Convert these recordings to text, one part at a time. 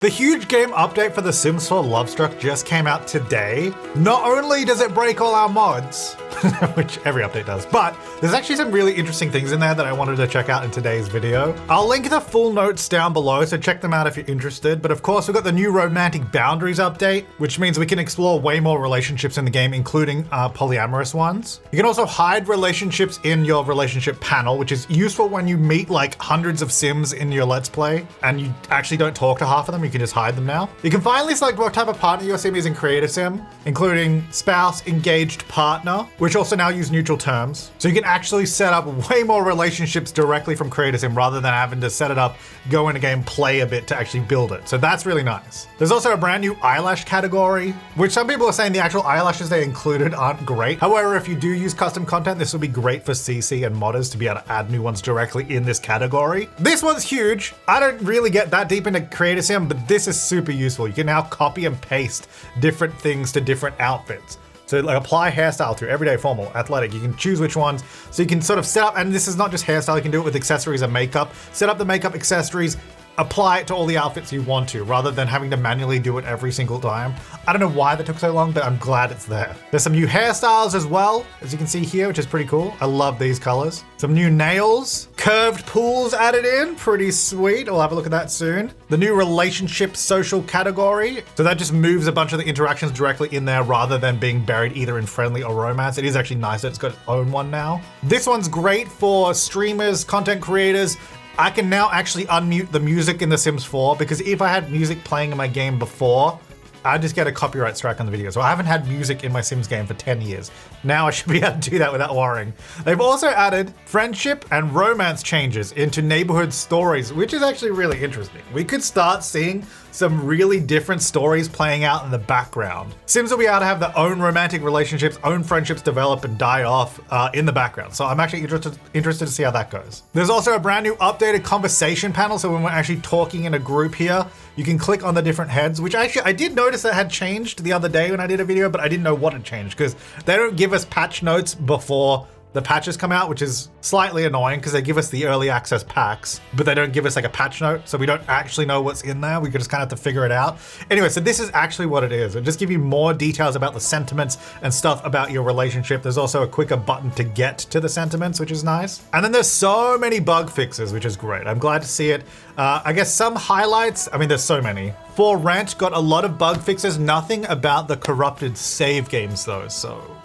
The huge game update for The Sims 4 Lovestruck just came out today. Not only does it break all our mods, which every update does, but there's actually some really interesting things in there that I wanted to check out in today's video. I'll link the full notes down below, so check them out if you're interested. But of course, we've got the new romantic boundaries update, which means we can explore way more relationships in the game, including polyamorous ones. You can also hide relationships in your relationship panel, which is useful when you meet like hundreds of Sims in your Let's Play and you actually don't talk to half of them. You can just hide them now. You can finally select what type of partner your Sim is in Creative Sim, including spouse, engaged, partner, which also now use neutral terms. So you can actually set up way more relationships directly from Creative Sim rather than having to set it up, go in a game, play a bit to actually build it. So that's really nice. There's also a brand new eyelash category, which some people are saying the actual eyelashes they included aren't great. However, if you do use custom content, this will be great for CC and modders to be able to add new ones directly in this category. This one's huge. I don't really get that deep into Creative Sim, but this is super useful. You can now copy and paste different things to different outfits. So like apply hairstyle to everyday, formal, athletic. You can choose which ones. So you can sort of set up, and this is not just hairstyle, you can do it with accessories and makeup. Set up the makeup accessories, apply it to all the outfits you want to, rather than having to manually do it every single time. I don't know why that took so long, but I'm glad it's there. There's some new hairstyles as well, as you can see here, which is pretty cool. I love these colors. Some new nails, curved pools added in, pretty sweet. We'll have a look at that soon. The new relationship social category. So that just moves a bunch of the interactions directly in there rather than being buried either in friendly or romance. It is actually nice that it's got its own one now. This one's great for streamers, content creators. I can now actually unmute the music in The Sims 4 because if I had music playing in my game before, I'd just get a copyright strike on the video. So I haven't had music in my Sims game for 10 years. Now I should be able to do that without worrying. They've also added friendship and romance changes into neighborhood stories, which is actually really interesting. We could start seeing some really different stories playing out in the background. Sims will be able to have their own romantic relationships, own friendships develop and die off in the background. So I'm actually interested to see how that goes. There's also a brand new updated conversation panel. So when we're actually talking in a group here, you can click on the different heads, which actually I did notice that had changed the other day when I did a video, but I didn't know what had changed because they don't give us patch notes before the patches come out, which is slightly annoying because they give us the early access packs, but they don't give us like a patch note. So we don't actually know what's in there. We just kind of have to figure it out. Anyway, so this is actually what it is. It'll just give you more details about the sentiments and stuff about your relationship. There's also a quicker button to get to the sentiments, which is nice. And then there's so many bug fixes, which is great. I'm glad to see it. I guess some highlights, I mean, there's so many. For Rent got a lot of bug fixes, nothing about the corrupted save games though, so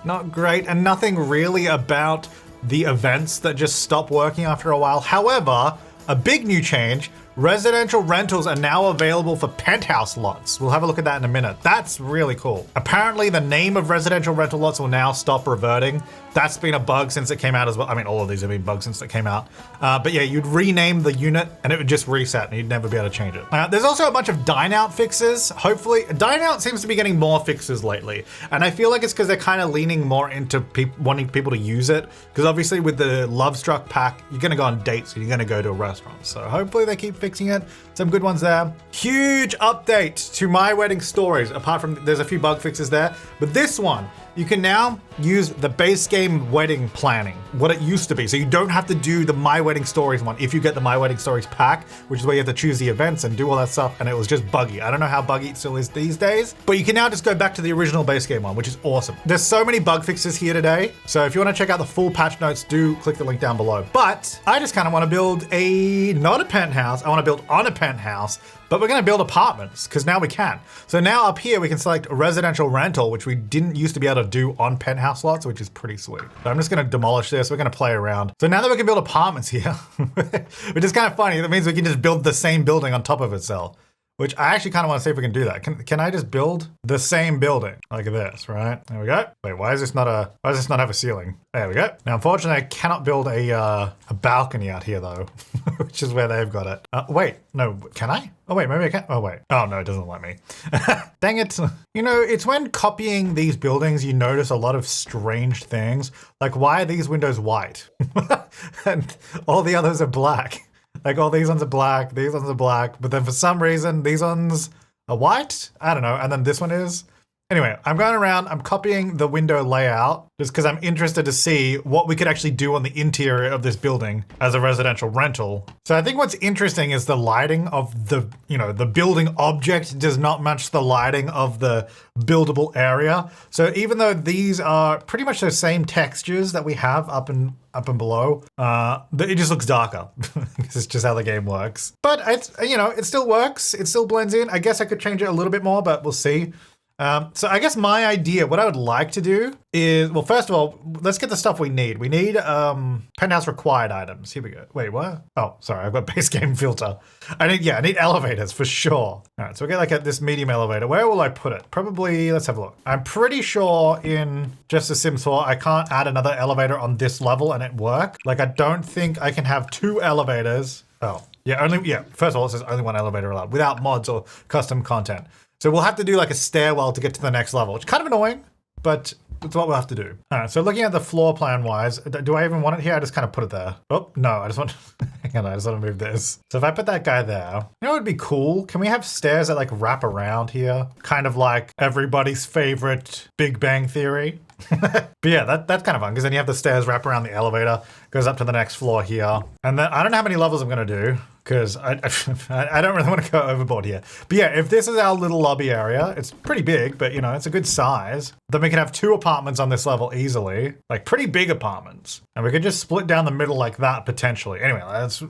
not great, and nothing really about the events that just stop working after a while. However, a big new change, residential rentals are now available for Penthouse lots. We'll have a look at that in a minute. That's really cool. Apparently the name of residential rental lots will now stop reverting. That's been a bug since it came out as well. I mean, all of these have been bugs since it came out. But yeah, you'd rename the unit and it would just reset and you'd never be able to change it. There's also a bunch of dine out fixes. Hopefully, dine out seems to be getting more fixes lately. And I feel like it's because they're kind of leaning more into wanting people to use it. Because obviously with the Lovestruck pack, you're gonna go on dates and you're gonna go to a restaurant. So hopefully they keep fixing it. Some good ones there. Huge update to My Wedding Stories. Apart from, there's a few bug fixes there. But this one, you can now use the base game wedding planning, what it used to be. So you don't have to do the My Wedding Stories one if you get the My Wedding Stories pack, which is where you have to choose the events and do all that stuff. And it was just buggy. I don't know how buggy it still is these days, but you can now just go back to the original base game one, which is awesome. There's so many bug fixes here today. So if you want to check out the full patch notes, do click the link down below. But I just kind of want to build not a penthouse. I want to build on a penthouse, but we're going to build apartments because now we can. So now up here, we can select residential rental, which we didn't used to be able to do on penthouse lots, which is pretty sweet. So I'm just going to demolish this. We're going to play around. So now that we can build apartments here, which is kind of funny. That means we can just build the same building on top of itself, which I actually kind of want to see if we can do that. Can I just build the same building like this, right? There we go. Wait, why does this not have a ceiling? There we go. Now, unfortunately, I cannot build a balcony out here though, which is where they've got it. Wait, no, can I? Oh wait, maybe I can. Oh wait. Oh no, it doesn't let me. Dang it. You know, it's when copying these buildings, you notice a lot of strange things. Like, why are these windows white? And all the others are black. Like, all these ones are black, these ones are black, but then for some reason, these ones are white? I don't know, and then this one is. Anyway, I'm going around, I'm copying the window layout just because I'm interested to see what we could actually do on the interior of this building as a residential rental. So I think what's interesting is the lighting of the, the building object does not match the lighting of the buildable area. So even though these are pretty much the same textures that we have up and below, it just looks darker. It's just how the game works. But it's, it still works. It still blends in. I guess I could change it a little bit more, but we'll see. So I guess my idea, what I would like to do is, well, first of all, let's get the stuff we need. We need Penthouse required items. Here we go. Wait, what? Oh, sorry, I've got base game filter. I need elevators for sure. All right, so we'll get like this medium elevator. Where will I put it? Probably, let's have a look. I'm pretty sure in just the Sims 4, I can't add another elevator on this level and it work. Like, I don't think I can have 2 elevators. Oh, yeah, first of all, it says only 1 elevator allowed without mods or custom content. So we'll have to do like a stairwell to get to the next level, which is kind of annoying, but it's what we'll have to do. All right, so looking at the floor plan wise, do I even want it here? I just kind of put it there. Oh, no, I just want to move this. So if I put that guy there, what would be cool? Can we have stairs that like wrap around here? Kind of like everybody's favorite Big Bang Theory. But yeah, that's kind of fun because then you have the stairs wrap around the elevator, goes up to the next floor here. And then I don't know how many levels I'm going to do because I don't really want to go overboard here. But yeah, if this is our little lobby area, it's pretty big, but it's a good size. Then we can have 2 apartments on this level easily, like pretty big apartments. And we could just split down the middle like that potentially. Anyway, let's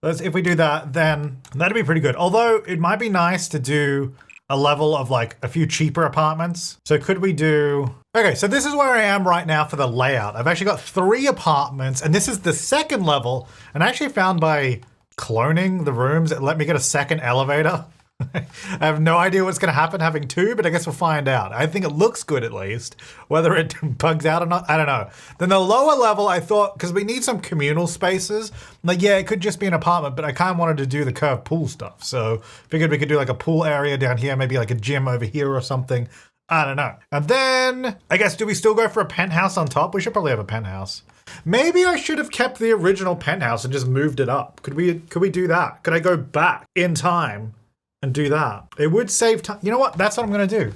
if we do that, then that'd be pretty good. Although it might be nice to do a level of like a few cheaper apartments. So could we do... Okay, so this is where I am right now for the layout. I've actually got 3 apartments and this is the second level. And I actually found by cloning the rooms, it let me get a second elevator. I have no idea what's going to happen having 2, but I guess we'll find out. I think it looks good at least. Whether it bugs out or not, I don't know. Then the lower level, I thought, because we need some communal spaces, like, yeah, it could just be an apartment, but I kind of wanted to do the curved pool stuff. So figured we could do like a pool area down here, maybe like a gym over here or something. I don't know. And then, I guess, do we still go for a penthouse on top? We should probably have a penthouse. Maybe I should have kept the original penthouse and just moved it up. Could we do that? Could I go back in time and do that? It would save time. You know what? That's what I'm going to do.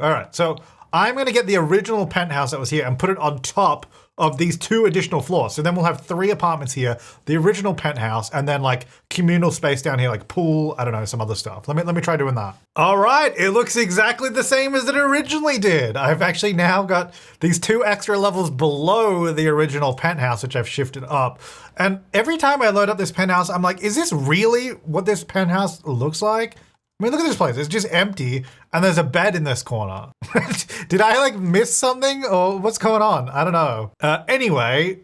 All right. So I'm going to get the original penthouse that was here and put it on top of these 2 additional floors. So then we'll have 3 apartments here, the original penthouse, and then like communal space down here, like pool, I don't know, some other stuff. Let me try doing that. All right, it looks exactly the same as it originally did. I've actually now got these 2 extra levels below the original penthouse, which I've shifted up. And every time I load up this penthouse, I'm like, is this really what this penthouse looks like? I mean, look at this place. It's just empty, and there's a bed in this corner. Did I like miss something, or what's going on? I don't know. Anyway,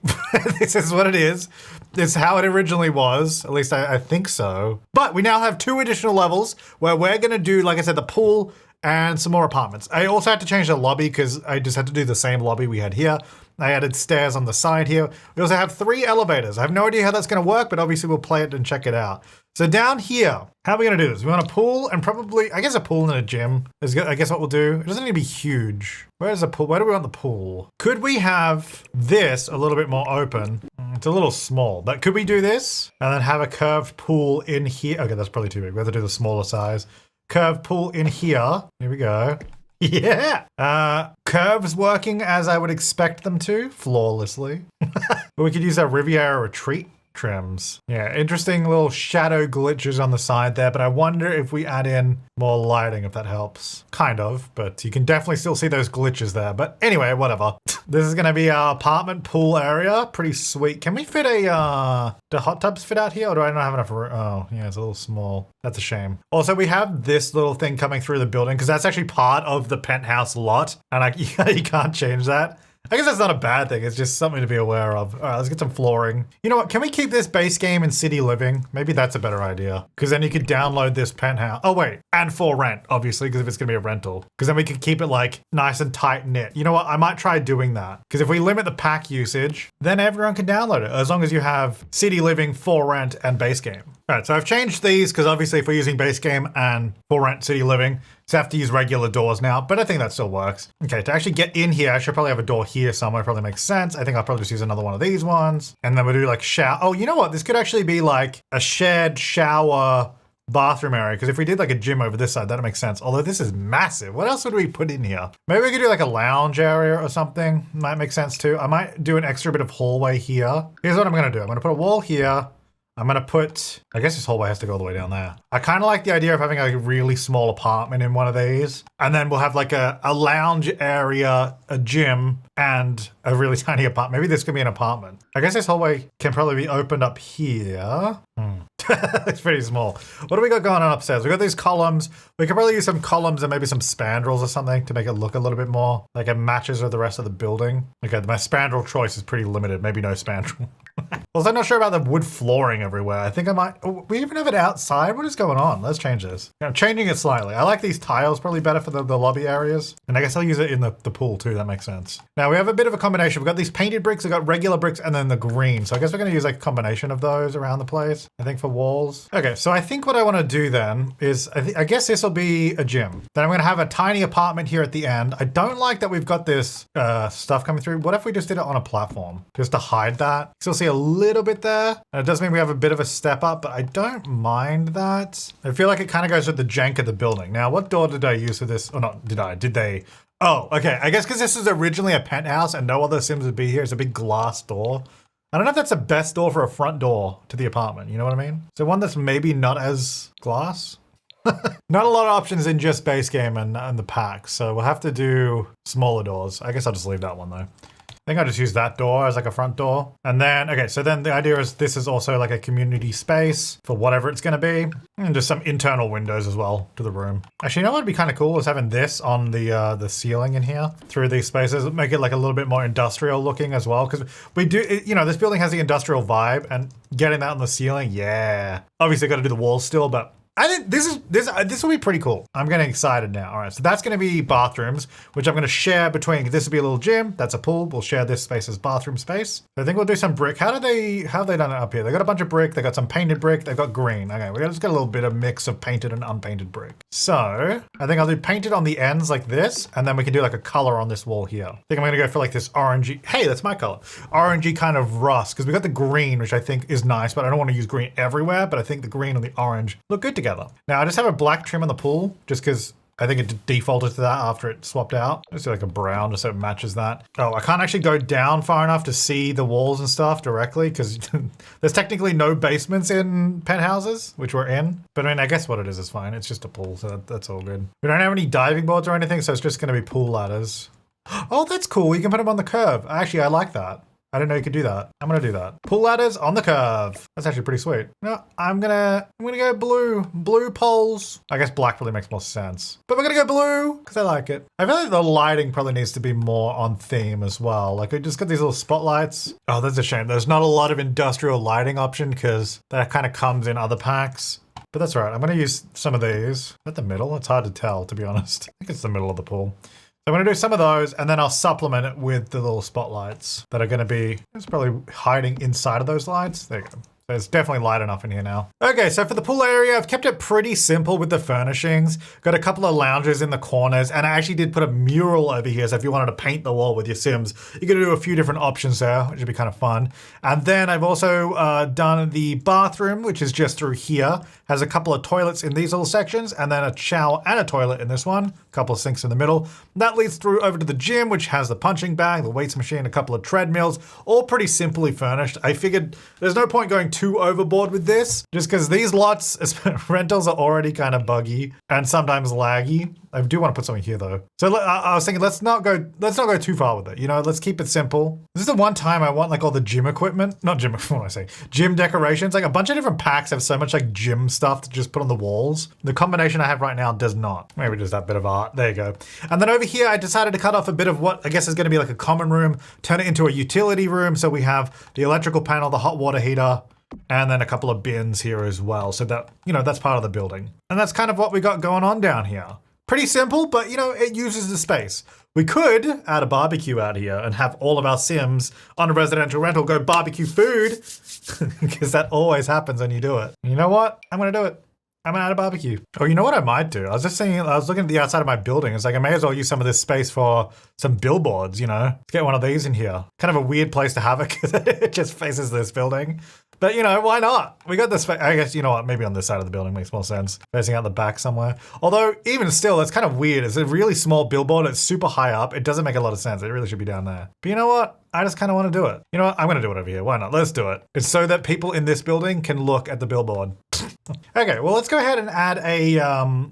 this is what it is. It's how it originally was. At least I think so. But we now have 2 additional levels where we're gonna do, like I said, the pool and some more apartments. I also had to change the lobby because I just had to do the same lobby we had here. I added stairs on the side here. We also have 3 elevators. I have no idea how that's gonna work, but obviously we'll play it and check it out. So down here, how are we gonna do this? We want a pool and probably, I guess a pool and a gym is, I guess, what we'll do. It doesn't need to be huge. Where's the pool? Where do we want the pool? Could we have this a little bit more open? It's a little small, but could we do this? And then have a curved pool in here? Okay, that's probably too big. We have to do the smaller size. Curved pool in here. Here we go. Yeah. Curves working as I would expect them to, flawlessly. But we could use our Riviera Retreat trims. Yeah, interesting little shadow glitches on the side there, but I wonder if we add in more lighting, if that helps. Kind of, but you can definitely still see those glitches there. But anyway, whatever. This is gonna be our apartment pool area. Pretty sweet. Can we fit do hot tubs fit out here, or do I not have enough room? Oh, yeah, it's a little small. That's a shame. Also, we have this little thing coming through the building because that's actually part of the penthouse lot, and you can't change that. I guess that's not a bad thing. It's just something to be aware of. All right, let's get some flooring. You know what? Can we keep this base game in City Living? Maybe that's a better idea. Because then you could download this penthouse. Oh, wait. And for rent, obviously, because if it's going to be a rental. Because then we could keep it like nice and tight knit. You know what? I might try doing that. Because if we limit the pack usage, then everyone can download it. As long as you have City Living, for rent, and base game. All right, so I've changed these because obviously if we're using base game and for rent City Living, so I have to use regular doors now, but I think that still works. Okay, to actually get in here, I should probably have a door here somewhere. Probably makes sense. I think I'll probably just use another one of these ones. And then we'll do like shower. Oh, you know what? This could actually be like a shared shower bathroom area, because if we did like a gym over this side, that'd make sense. Although this is massive. What else would we put in here? Maybe we could do like a lounge area or something. Might make sense too. I might do an extra bit of hallway here. Here's what I'm gonna do. I'm gonna put a wall here. I'm gonna put, I guess this hallway has to go all the way down there. I kind of like the idea of having a really small apartment in one of these. And then we'll have like a lounge area, a gym, and a really tiny apartment. Maybe this could be an apartment. I guess this hallway can probably be opened up here. It's pretty small. What do we got going on upstairs? We got these columns. We could probably use some columns and maybe some spandrels or something to make it look a little bit more like it matches with the rest of the building. Okay, my spandrel choice is pretty limited. Maybe no spandrel. Also, I'm not sure about the wood flooring everywhere. I think I might, oh, we even have it outside? What is going on? Let's change this. I'm changing it slightly. I like these tiles probably better for the lobby areas. And I guess I'll use it in the pool too. That makes sense. Now we have a bit of a combination. We've got these painted bricks, we've got regular bricks, and then the green. So I guess we're going to use like a combination of those around the place, I think, for walls. Okay, so I think what I want to do then is, I guess this will be a gym. Then I'm going to have a tiny apartment here at the end. I don't like that we've got this stuff coming through. What if we just did it on a platform just to hide that? So you'll see a little bit there. And it does mean we have a bit of a step up, but I don't mind that. I feel like it kind of goes with the jank of the building. Now, what door did I use for this? Or not, did they? Oh, okay. I guess because this is originally a penthouse and no other Sims would be here. It's a big glass door. I don't know if that's the best door for a front door to the apartment. You know what I mean? So one that's maybe not as glass. Not a lot of options in just base game and the pack. So we'll have to do smaller doors. I guess I'll just leave that one though. I think I'll just use that door as like a front door. And then, okay, so then the idea is this is also like a community space for whatever it's gonna be. And just some internal windows as well to the room. Actually, you know what would be kind of cool is having this on the ceiling in here through these spaces. Make it like a little bit more industrial looking as well. Because we do, you know, this building has the industrial vibe and getting that on the ceiling, yeah. Obviously got to do the walls still, but I think this will be pretty cool. I'm getting excited now. All right, so that's going to be bathrooms, which I'm going to share between. This will be a little gym. That's a pool. We'll share this space as bathroom space. So I think we'll do some brick. How have they done it up here? They got a bunch of brick. They got some painted brick. They've got green. Okay, we just got a little bit of mix of painted and unpainted brick. So I think I'll do painted on the ends like this, and then we can do like a color on this wall here. I think I'm going to go for like this orangey. Hey, that's my color. Orangey kind of rust because we got the green, which I think is nice, but I don't want to use green everywhere. But I think the green and the orange look good together. Now I just have a black trim on the pool just because I think it defaulted to that after it swapped out. Let's do like a brown just so it matches that. Oh, I can't actually go down far enough to see the walls and stuff directly because there's technically no basements in penthouses, which we're in. But I mean, I guess what it is fine. It's just a pool, so that's all good. We don't have any diving boards or anything, so it's just going to be pool ladders. Oh, that's cool. You can put them on the curve. Actually, I like that. I didn't know you could do that. I'm gonna do that. Pool ladders on the curve. That's actually pretty sweet. No, I'm gonna go blue. Blue poles. I guess black probably makes more sense. But we're gonna go blue because I like it. I feel like the lighting probably needs to be more on theme as well. Like we just got these little spotlights. Oh, that's a shame. There's not a lot of industrial lighting option because that kind of comes in other packs. But that's all right. I'm gonna use some of these. Is that the middle? It's hard to tell, to be honest. I think it's the middle of the pool. I'm going to do some of those and then I'll supplement it with the little spotlights that are going to be, it's probably hiding inside of those lights. There you go. So it's definitely light enough in here now. Okay, so for the pool area, I've kept it pretty simple with the furnishings. Got a couple of lounges in the corners, and I actually did put a mural over here, so if you wanted to paint the wall with your Sims, you could do a few different options there, which would be kind of fun. And then I've also done the bathroom, which is just through here. Has a couple of toilets in these little sections, and then a shower and a toilet in this one. A couple of sinks in the middle. That leads through over to the gym, which has the punching bag, the weights machine, a couple of treadmills, all pretty simply furnished. I figured there's no point going too overboard with this, just because these lots, rentals are already kind of buggy and sometimes laggy. I do want to put something here though. So I was thinking, let's not go too far with it. You know, let's keep it simple. This is the one time I want like all the gym equipment, not gym, what do I say? Gym decorations. Like a bunch of different packs have so much like gym stuff to just put on the walls. The combination I have right now does not. Maybe just that bit of art. There you go. And then over here, I decided to cut off a bit of what I guess is going to be like a common room, turn it into a utility room. So we have the electrical panel, the hot water heater, and then a couple of bins here as well. So that, you know, that's part of the building. And that's kind of what we got going on down here. Pretty simple, but you know, it uses the space. We could add a barbecue out here and have all of our Sims on a residential rental go barbecue food because that always happens when you do it. You know what? I'm going to do it. I'm gonna add a barbecue. Oh, you know what I might do? I was looking at the outside of my building. It's like, I may as well use some of this space for some billboards, you know? Let's get one of these in here. Kind of a weird place to have it because it just faces this building. But you know, why not? We got this, I guess, you know what, maybe on this side of the building makes more sense. Facing out the back somewhere. Although, even still, it's kind of weird. It's a really small billboard. It's super high up. It doesn't make a lot of sense. It really should be down there. But you know what? I just kind of want to do it. You know what? I'm going to do it over here. Why not? Let's do it. It's so that people in this building can look at the billboard. Okay, well, let's go ahead and add a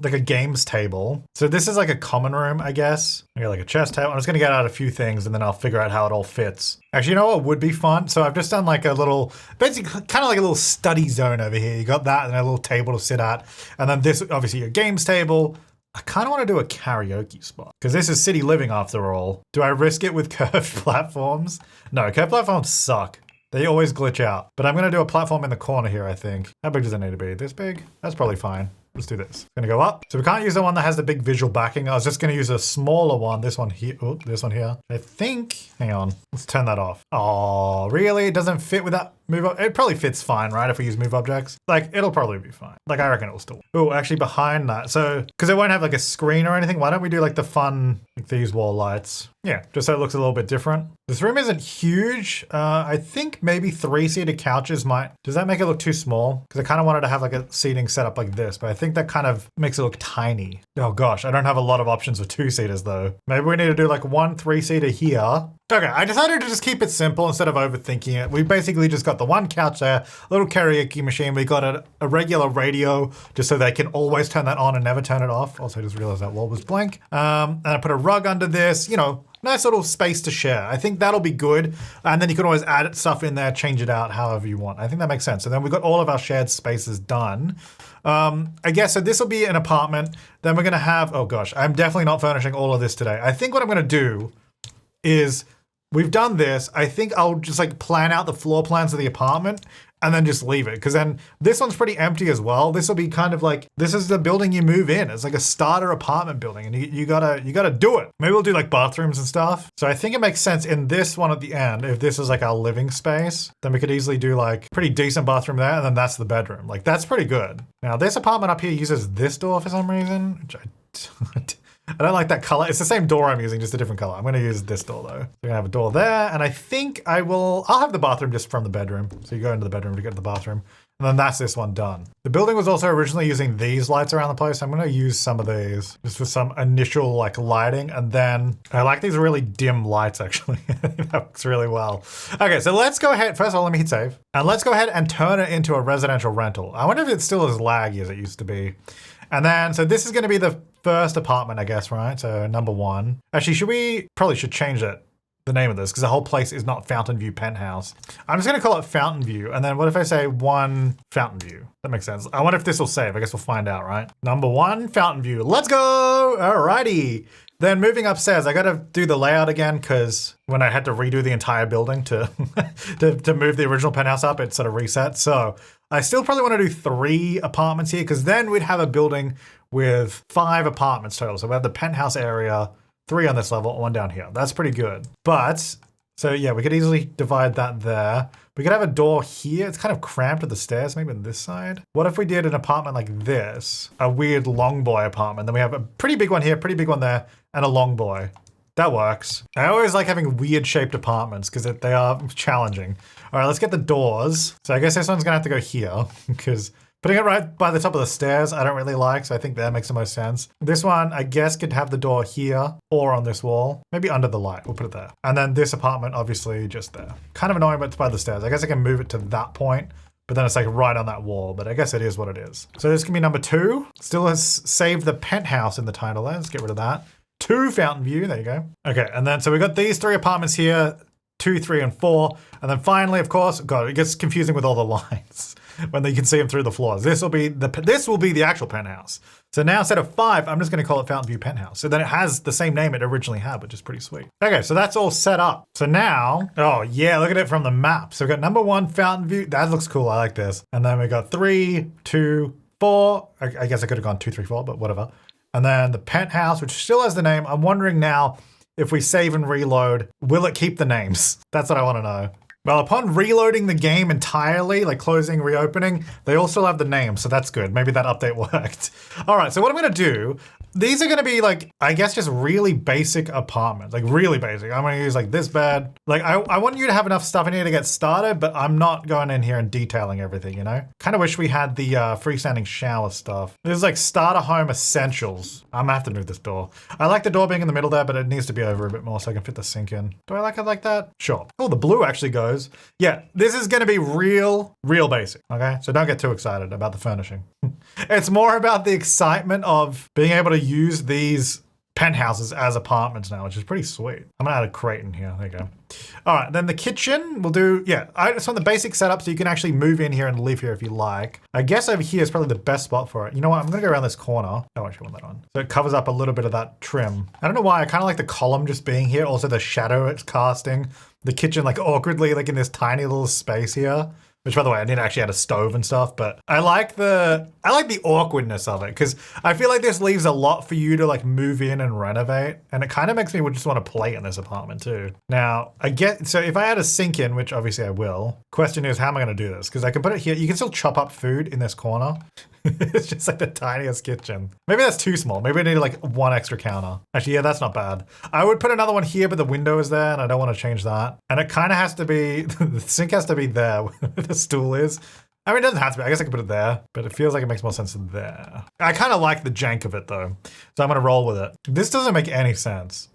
like a games table. So this is like a common room, I guess. I got like a chess table. I'm just gonna get out a few things and then I'll figure out how it all fits. Actually, you know what would be fun? So I've just done like a little, basically kind of like a little study zone over here. You got that and a little table to sit at. And then this, obviously your games table. I kind of want to do a karaoke spot because this is city living after all. Do I risk it with curved platforms? No, curved platforms suck. They always glitch out. But I'm going to do a platform in the corner here, I think. How big does it need to be? This big? That's probably fine. Let's do this. Gonna go up. So we can't use the one that has the big visual backing. I was just gonna use a smaller one. This one here. Oh, this one here. I think, hang on. Let's turn that off. Oh, really? It doesn't fit with that move? It probably fits fine, right? If we use move objects. Like, it'll probably be fine. Like, I reckon it'll still. Oh, actually behind that. So, because it won't have like a screen or anything, why don't we do like the fun, like these wall lights? Yeah, just so it looks a little bit different. This room isn't huge. I think maybe 3-seater couches might. Does that make it look too small? Because I kind of wanted to have like a seating setup like this, but I think that kind of makes it look tiny. Oh gosh, I don't have a lot of options for 2-seaters though. Maybe we need to do like one 3-seater here. Okay, I decided to just keep it simple instead of overthinking it. We basically just got the one couch there, a little karaoke machine. We got a regular radio just so they can always turn that on and never turn it off. Also, I just realized that wall was blank. And I put a rug under this, you know, nice little space to share. I think that'll be good. And then you can always add stuff in there, change it out however you want. I think that makes sense. And then we've got all of our shared spaces done. I guess, so this will be an apartment. Then we're gonna have, oh gosh, I'm definitely not furnishing all of this today. I think what I'm gonna do is, we've done this. I think I'll just like plan out the floor plans of the apartment and then just leave it. Cause then this one's pretty empty as well. This will be kind of like, this is the building you move in. It's like a starter apartment building and you gotta do it. Maybe we'll do like bathrooms and stuff. So I think it makes sense in this one at the end, if this is like our living space, then we could easily do like pretty decent bathroom there. And then that's the bedroom. Like that's pretty good. Now this apartment up here uses this door for some reason, which I don't like that color. It's the same door I'm using, just a different color. I'm gonna use this door though. We're gonna have a door there, and I think I'll have the bathroom just from the bedroom. So you go into the bedroom to get to the bathroom, and then that's this one done. The building was also originally using these lights around the place. I'm gonna use some of these just for some initial like lighting, and then I like these really dim lights actually. That works really well. Okay, so let's go ahead. First of all, let me hit save. And let's go ahead and turn it into a residential rental. I wonder if it's still as laggy as it used to be. And then, so this is gonna be the first apartment, I guess, right? So number 1. Actually, probably should change it, the name of this, because the whole place is not Fountain View Penthouse. I'm just gonna call it Fountain View. And then what if I say 1 Fountain View? That makes sense. I wonder if this will save. I guess we'll find out, right? Number 1 Fountain View. Let's go! Alrighty. Then moving upstairs, I gotta do the layout again because when I had to redo the entire building to to move the original penthouse up, it sort of reset. So I still probably want to do 3 apartments here because then we'd have a building with 5 apartments total. So we have the penthouse area, 3 on this level, 1 down here. That's pretty good. But, so yeah, we could easily divide that there. We could have a door here. It's kind of cramped at the stairs, maybe on this side. What if we did an apartment like this? A weird long boy apartment. Then we have a pretty big one here, pretty big one there, and a long boy. That works. I always like having weird shaped apartments because they are challenging. All right, let's get the doors. So I guess this one's gonna have to go here because putting it right by the top of the stairs, I don't really like, so I think that makes the most sense. This one, I guess, could have the door here or on this wall. Maybe under the light, we'll put it there. And then this apartment, obviously, just there. Kind of annoying, but it's by the stairs. I guess I can move it to that point, but then it's like right on that wall, but I guess it is what it is. So this can be number 2. Still has saved the penthouse in the title there. Let's get rid of that. 2 Fountain View, there you go. Okay, and then so we got these 3 apartments here, 2, 3, and 4. And then finally, of course, God, it gets confusing with all the lines when you can see them through the floors. This will be the actual penthouse. So now instead of 5, I'm just gonna call it Fountain View Penthouse. So then it has the same name it originally had, which is pretty sweet. Okay, so that's all set up. So now, oh yeah, look at it from the map. So we've got number 1 Fountain View. That looks cool, I like this. And then we got 3, 2, 4. I guess I could have gone 2, 3, 4, but whatever. And then the penthouse, which still has the name. I'm wondering now, if we save and reload, will it keep the names? That's what I want to know. Well, upon reloading the game entirely, like closing, reopening, they all still have the name, so that's good. Maybe that update worked. All right, so what I'm gonna do these are going to be like, I guess just really basic apartments, like really basic. I'm going to use like this bed. Like I want you to have enough stuff in here to get started, but I'm not going in here and detailing everything, you know? Kind of wish we had the freestanding shower stuff. This is like starter home essentials. I'm gonna have to move this door. I like the door being in the middle there, but it needs to be over a bit more so I can fit the sink in. Do I like it like that? Sure. Oh, the blue actually goes. Yeah, this is gonna be real basic, okay? So don't get too excited about the furnishing. It's more about the excitement of being able to use these penthouses as apartments now, which is pretty sweet. I'm gonna add a crate in here. There you go. All right, then the kitchen we'll do, yeah, I just want the basic setup so you can actually move in here and live here if you like. I guess over here is probably the best spot for it. You know what, I'm gonna go around this corner. Oh, I actually want that on. So it covers up a little bit of that trim. I don't know why, I kind of like the column just being here. Also the shadow it's casting. The kitchen like awkwardly like in this tiny little space here. Which, by the way, I didn't actually add a stove and stuff, but I like the awkwardness of it because I feel like this leaves a lot for you to like move in and renovate, and it kind of makes me just want to play in this apartment too. Now, so if I add a sink in, which obviously I will, question is how am I going to do this? Because I can put it here. You can still chop up food in this corner. It's just like the tiniest kitchen. Maybe that's too small. Maybe I need like one extra counter. Actually, yeah, that's not bad. I would put another one here, but the window is there and I don't want to change that. And it kind of has to be, the sink has to be there where the stool is. I mean, it doesn't have to be. I guess I could put it there, but it feels like it makes more sense there. I kind of like the jank of it though. So I'm going to roll with it. This doesn't make any sense.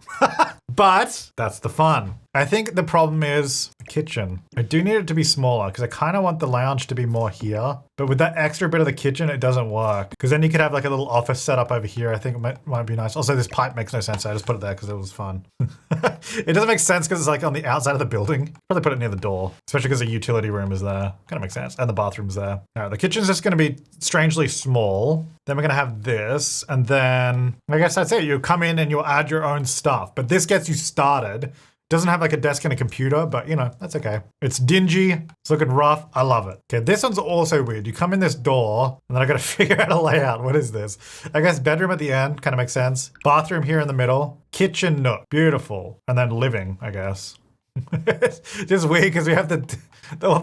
But that's the fun. I think the problem is the kitchen. I do need it to be smaller because I kind of want the lounge to be more here. But with that extra bit of the kitchen, it doesn't work. Because then you could have like a little office set up over here. I think it might be nice. Also, this pipe makes no sense. So I just put it there because it was fun. It doesn't make sense because it's like on the outside of the building. Probably put it near the door, especially because the utility room is there. Kind of makes sense. And the bathroom's there. All right, the kitchen's just going to be strangely small. Then we're going to have this. And then I guess that's it. You come in and you'll add your own stuff. But this gets you started. Doesn't have like a desk and a computer, but you know, that's okay. It's dingy, it's looking rough, I love it. Okay, this one's also weird. You come in this door, and then I gotta figure out a layout. What is this? I guess bedroom at the end, kind of makes sense. Bathroom here in the middle. Kitchen nook, beautiful. And then living, I guess. It's just weird because we have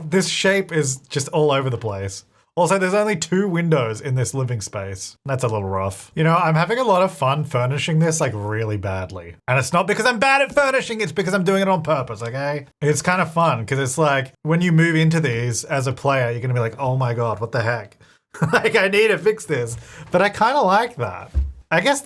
this shape is just all over the place. Also, there's only 2 windows in this living space. That's a little rough. You know, I'm having a lot of fun furnishing this like really badly. And it's not because I'm bad at furnishing, it's because I'm doing it on purpose, okay? It's kind of fun because it's like when you move into these as a player, you're gonna be like, oh my God, what the heck? Like I need to fix this. But I kind of like that. I guess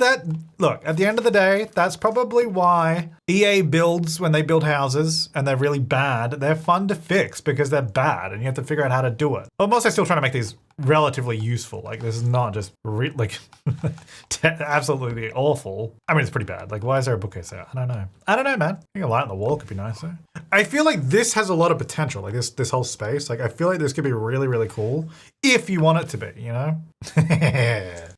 look, at the end of the day, that's probably why EA builds when they build houses and they're really bad. They're fun to fix because they're bad and you have to figure out how to do it. But I'm also still trying to make these relatively useful. Like this is not just absolutely awful. I mean, it's pretty bad. Like why is there a bookcase there? I don't know, man. I think a light on the wall could be nicer. I feel like this has a lot of potential. Like this whole space. Like I feel like this could be really, really cool if you want it to be, you know?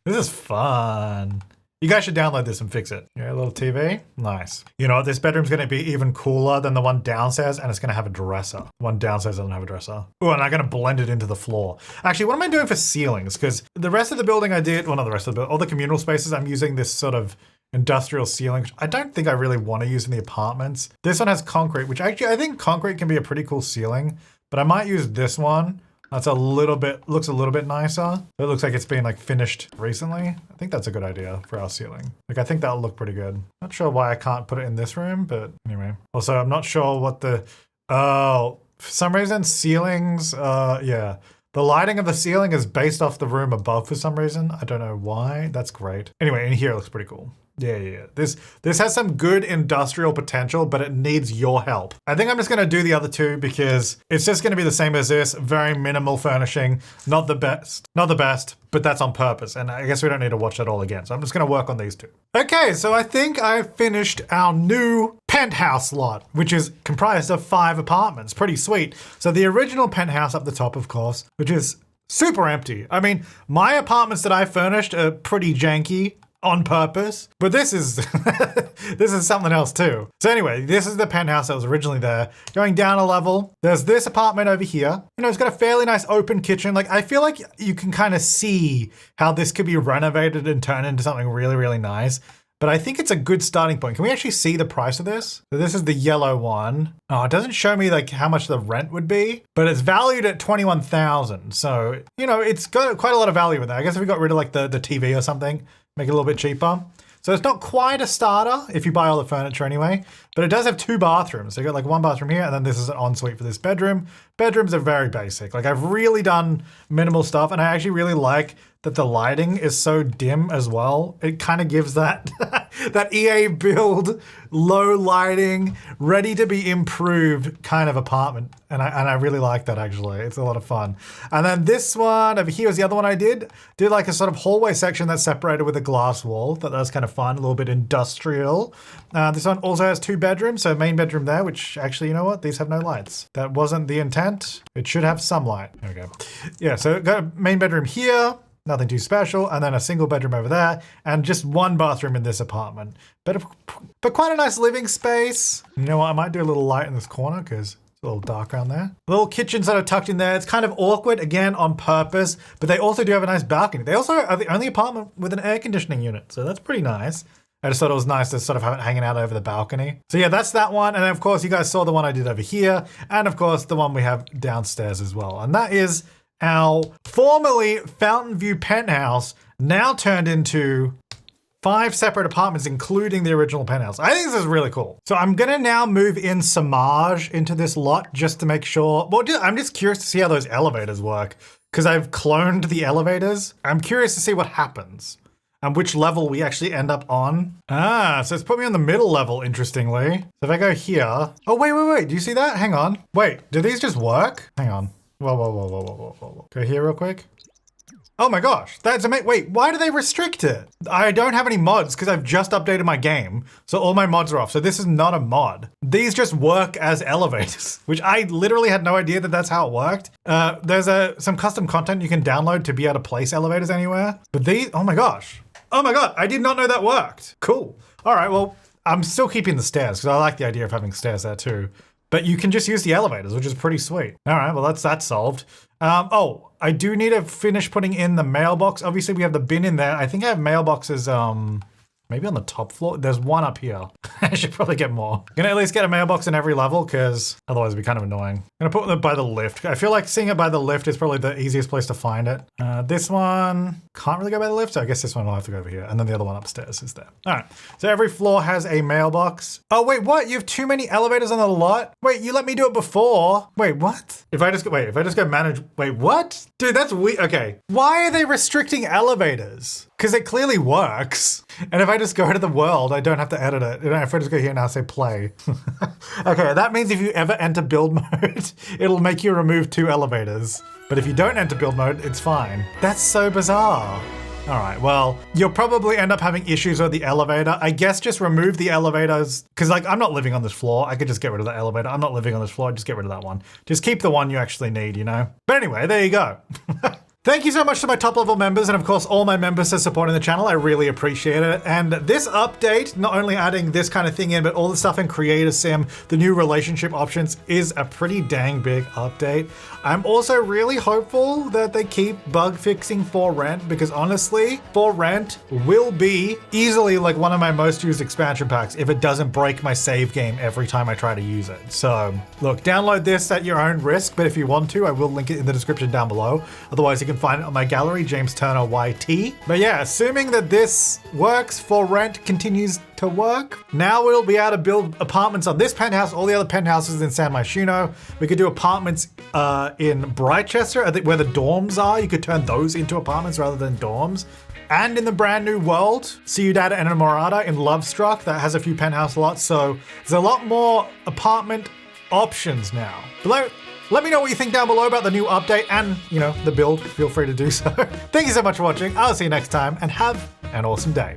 This is fun. You guys should download this and fix it. Yeah, a little TV. Nice. You know what? This bedroom's going to be even cooler than the one downstairs, and it's going to have a dresser. The one downstairs doesn't have a dresser. Oh, and I'm going to blend it into the floor. Actually, what am I doing for ceilings? Because the rest of the building I did, well, not the rest of the building, all the communal spaces, I'm using this sort of industrial ceiling, which I don't think I really want to use in the apartments. This one has concrete, which actually I think concrete can be a pretty cool ceiling, but I might use this one. That's looks a little bit nicer. It looks like it's been like finished recently. I think that's a good idea for our ceiling. Like I think that'll look pretty good. Not sure why I can't put it in this room, but anyway. Also, I'm not sure what for some reason ceilings, yeah. The lighting of the ceiling is based off the room above for some reason. I don't know why. That's great. Anyway, in here it looks pretty cool. Yeah. This has some good industrial potential, but it needs your help. I think I'm just gonna do the other 2 because it's just gonna be the same as this. Very minimal furnishing. Not the best, but that's on purpose. And I guess we don't need to watch that all again. So I'm just gonna work on these 2. Okay, so I think I've finished our new penthouse lot, which is comprised of 5 apartments. Pretty sweet. So the original penthouse up the top, of course, which is super empty. I mean, my apartments that I furnished are pretty janky. On purpose, but this is this is something else too. So anyway, this is the penthouse that was originally there. Going down a level, there's this apartment over here. You know, it's got a fairly nice open kitchen. Like I feel like you can kind of see how this could be renovated and turned into something really, really nice. But I think it's a good starting point. Can we actually see the price of this? So this is the yellow one. Oh, it doesn't show me like how much the rent would be, but it's valued at 21,000. So, you know, it's got quite a lot of value with that. I guess if we got rid of like the TV or something, make it a little bit cheaper. So it's not quite a starter if you buy all the furniture anyway, but it does have 2 bathrooms. So you got like 1 bathroom here, and then this is an ensuite for this bedroom. Bedrooms are very basic. Like I've really done minimal stuff, and I actually really like that the lighting is so dim as well. It kind of gives that that EA build, low lighting, ready to be improved kind of apartment. And I really like that actually. It's a lot of fun. And then this one over here is the other one I did. Did like a sort of hallway section that's separated with a glass wall. Thought that was kind of fun, a little bit industrial. This one also has 2 bedrooms, so main bedroom there, which actually, you know what? These have no lights. That wasn't the intent. It should have some light. There we go. Yeah, so got a main bedroom here. Nothing too special, and then a single bedroom over there, and just 1 bathroom in this apartment. But quite a nice living space. You know what, I might do a little light in this corner because it's a little dark around there. Little kitchen sort of tucked in there. It's kind of awkward, again, on purpose, but they also do have a nice balcony. They also are the only apartment with an air conditioning unit, so that's pretty nice. I just thought it was nice to sort of have it hanging out over the balcony. So yeah, that's that one. And then of course, you guys saw the one I did over here, and of course, the one we have downstairs as well. And that is our formerly Fountain View penthouse, now turned into 5 separate apartments, including the original penthouse. I think this is really cool. So I'm gonna now move in Samaj into this lot just to make sure. Well, I'm just curious to see how those elevators work because I've cloned the elevators. I'm curious to see what happens and which level we actually end up on. So it's put me on the middle level, interestingly. So if I go here, oh, wait, do you see that? Hang on. Wait, do these just work? Hang on. Whoa. Go here real quick. Oh my gosh, that's amazing. Wait, why do they restrict it? I don't have any mods because I've just updated my game. So all my mods are off. So this is not a mod. These just work as elevators, which I literally had no idea that that's how it worked. There's some custom content you can download to be able to place elevators anywhere. But these, oh my gosh. Oh my God, I did not know that worked. Cool. All right, well, I'm still keeping the stairs because I like the idea of having stairs there too. But you can just use the elevators, which is pretty sweet. All right, well, that's that solved. Oh, I do need to finish putting in the mailbox. Obviously, we have the bin in there. I think I have mailboxes, maybe on the top floor. There's one up here. I should probably get more. Gonna at least get a mailbox in every level because otherwise it'd be kind of annoying. Gonna put it by the lift. I feel like seeing it by the lift is probably the easiest place to find it. This one can't really go by the lift, so I guess this one will have to go over here. And then the other one upstairs is there. All right, so every floor has a mailbox. Oh, wait, what? You have too many elevators on the lot? Wait, you let me do it before. Wait, what? If I just go manage, wait, what? Dude, that's weird. Okay, why are they restricting elevators? Because it clearly works. And if I just go to the world, I don't have to edit it. If I just go here now, say play. Okay, that means if you ever enter build mode, it'll make you remove 2 elevators. But if you don't enter build mode, it's fine. That's so bizarre. All right, well, you'll probably end up having issues with the elevator. I guess just remove the elevators, because like I'm not living on this floor. I could just get rid of the elevator. I'm not living on this floor, just get rid of that one. Just keep the one you actually need, you know? But anyway, there you go. Thank you so much to my top level members and of course all my members for supporting the channel. I really appreciate it. And this update, not only adding this kind of thing in, but all the stuff in Creator Sim, the new relationship options is a pretty dang big update. I'm also really hopeful that they keep bug fixing For Rent because honestly, For Rent will be easily like one of my most used expansion packs if it doesn't break my save game every time I try to use it. So look, download this at your own risk, but if you want to, I will link it in the description down below. Otherwise you can find it on my gallery, James Turner YT. But yeah, assuming that this works, For Rent continues to work. Now we'll be able to build apartments on this penthouse, all the other penthouses in San Myshuno. We could do apartments in Brightchester, I think where the dorms are. You could turn those into apartments rather than dorms. And in the brand new world, Ciudad Enamorada in Lovestruck, that has a few penthouse lots. So there's a lot more apartment options now. But let me know what you think down below about the new update and, you know, the build. Feel free to do so. Thank you so much for watching. I'll see you next time and have an awesome day.